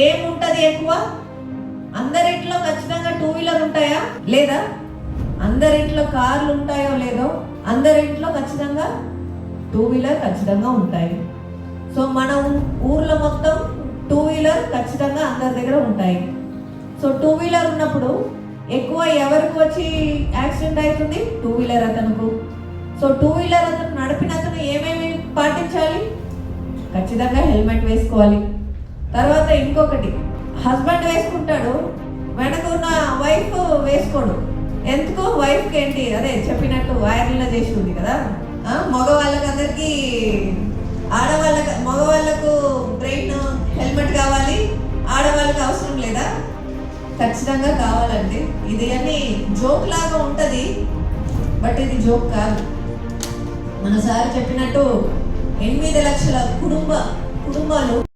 ఏముంటది ఎక్కువ? అందరింట్లో ఖచ్చితంగా టూ వీలర్ ఉంటాయా లేదా? అందరింట్లో కార్లు ఉంటాయో లేదో? అందరింట్లో ఖచ్చితంగా టూ వీలర్ ఖచ్చితంగా ఉంటాయి. సో మన ఊర్లో మొత్తం టూ వీలర్ ఖచ్చితంగా అందరి దగ్గర ఉంటాయి. సో టూ వీలర్ ఉన్నప్పుడు ఎక్కువ ఎవరికి వచ్చి యాక్సిడెంట్ అవుతుంది? టూ వీలర్ అతనుకు. సో టూ వీలర్ అతను నడిపిన అతను ఏమేమి పాటించాలి? ఖచ్చితంగా హెల్మెట్ వేసుకోవాలి. తర్వాత ఇంకొకటి, హస్బెండ్ వేసుకుంటాడు, వెనక ఉన్న వైఫ్ వేసుకోడు. ఎందుకు? వైఫ్కి ఏంటి, అదే చెప్పినట్టు వైరల్లో చేసి ఉంది కదా. మగవాళ్ళకి అందరికీ మగవాళ్ళకు బ్రెయిన్ హెల్మెట్ కావాలి, ఆడవాళ్ళకి అవసరం లేదా? ఖచ్చితంగా కావాలండి. ఇది అన్ని జోక్ లాగా ఉంటుంది, బట్ ఇది జోక్ కాదు. మన సార్ చెప్పినట్టు 8 లక్షల కుటుంబాలు